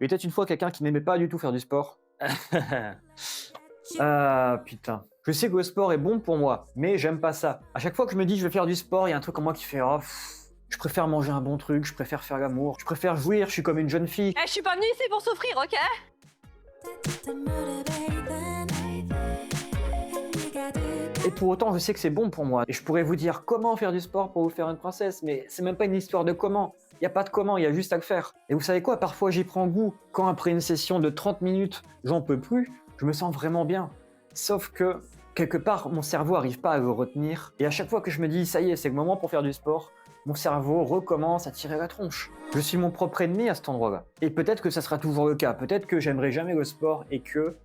Il y a peut-être une fois quelqu'un qui n'aimait pas du tout faire du sport. Ah putain. Je sais que le sport est bon pour moi, mais j'aime pas ça. À chaque fois que je me dis je vais faire du sport, il y a un truc en moi qui fait oh, je préfère manger un bon truc, je préfère faire l'amour, je préfère jouir, je suis comme une jeune fille. Eh, je suis pas venue ici pour souffrir, ok? Et pour autant, je sais que c'est bon pour moi. Et je pourrais vous dire comment faire du sport pour vous faire une princesse, mais c'est même pas une histoire de comment. Il n'y a pas de comment, il y a juste à le faire. Et vous savez quoi, parfois j'y prends goût. Quand après une session de 30 minutes, j'en peux plus, je me sens vraiment bien. Sauf que, quelque part, mon cerveau n'arrive pas à le retenir. Et à chaque fois que je me dis, ça y est, c'est le moment pour faire du sport, mon cerveau recommence à tirer la tronche. Je suis mon propre ennemi à cet endroit-là. Et peut-être que ça sera toujours le cas. Peut-être que j'aimerai jamais le sport et que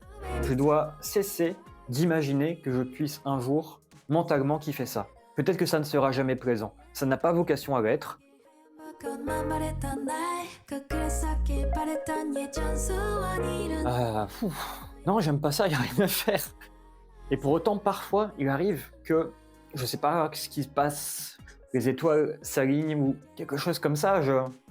je dois cesser d'imaginer que je puisse un jour mentalement kiffer ça. Peut-être que ça ne sera jamais présent. Ça n'a pas vocation à l'être. Non, j'aime pas ça, il n'y a rien à faire. Et pour autant, parfois, il arrive que, je sais pas ce qui se passe, les étoiles s'alignent ou quelque chose comme ça,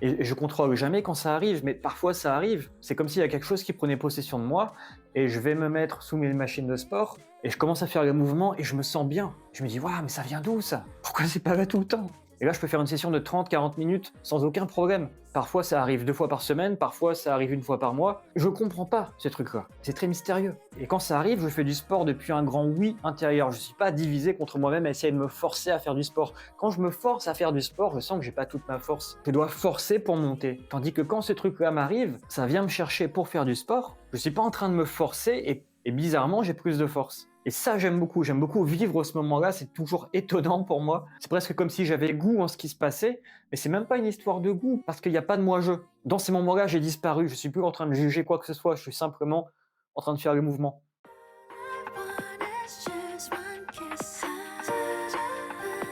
et je contrôle jamais quand ça arrive, mais parfois ça arrive. C'est comme s'il y a quelque chose qui prenait possession de moi, et je vais me mettre sous mes machines de sport, et je commence à faire les mouvements, et je me sens bien. Je me dis, waouh, mais ça vient d'où ça? Pourquoi c'est pas là tout le temps? Et là, je peux faire une session de 30-40 minutes sans aucun problème. Parfois, ça arrive 2 fois par semaine, parfois, ça arrive 1 fois par mois. Je comprends pas ces trucs-là. C'est très mystérieux. Et quand ça arrive, je fais du sport depuis un grand oui intérieur. Je suis pas divisé contre moi-même à essayer de me forcer à faire du sport. Quand je me force à faire du sport, je sens que j'ai pas toute ma force. Je dois forcer pour monter. Tandis que quand ce truc-là m'arrive, ça vient me chercher pour faire du sport. Je suis pas en train de me forcer et bizarrement, j'ai plus de force. Et ça, j'aime beaucoup vivre ce moment-là, c'est toujours étonnant pour moi. C'est presque comme si j'avais goût en ce qui se passait, mais c'est même pas une histoire de goût, parce qu'il n'y a pas de moi-je. Dans ces moments-là, j'ai disparu, je suis plus en train de juger quoi que ce soit, je suis simplement en train de faire le mouvement.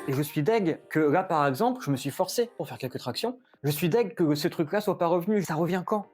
Et je suis deg que là, par exemple, je me suis forcé pour faire quelques tractions. Je suis deg que ce truc-là soit pas revenu. Ça revient quand?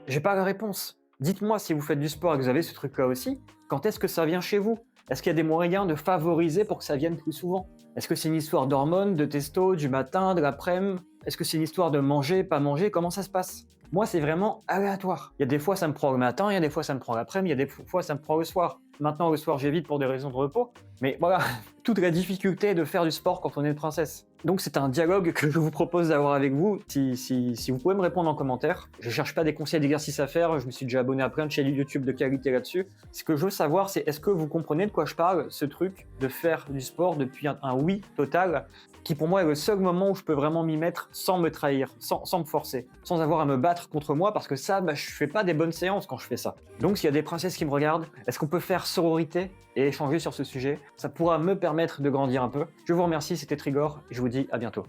J'ai pas la réponse. Dites-moi si vous faites du sport et que vous avez ce truc-là aussi, quand est-ce que ça vient chez vous? Est-ce qu'il y a des moyens de favoriser pour que ça vienne plus souvent? Est-ce que c'est une histoire d'hormones, de testo, du matin, de l'après-midi? Est-ce que c'est une histoire de manger, pas manger? Comment ça se passe? Moi, c'est vraiment aléatoire. Il y a des fois, ça me prend le matin, il y a des fois, ça me prend l'après-midi, il y a des fois, ça me prend le soir. Maintenant, le soir, j'évite pour des raisons de repos. Mais voilà, toute la difficulté de faire du sport quand on est une princesse. Donc c'est un dialogue que je vous propose d'avoir avec vous. Si vous pouvez me répondre en commentaire, je cherche pas des conseils d'exercices à faire, je me suis déjà abonné à plein de chaînes YouTube de qualité là-dessus. Ce que je veux savoir, c'est est-ce que vous comprenez de quoi je parle, ce truc de faire du sport depuis un oui total, qui pour moi est le seul moment où je peux vraiment m'y mettre sans me trahir, sans me forcer, sans avoir à me battre contre moi, parce que ça, je fais pas des bonnes séances quand je fais ça. Donc s'il y a des princesses qui me regardent, est-ce qu'on peut faire sororité et échanger sur ce sujet? Ça pourra me permettre de grandir un peu. Je vous remercie, c'était Trigor, et je vous dis à bientôt.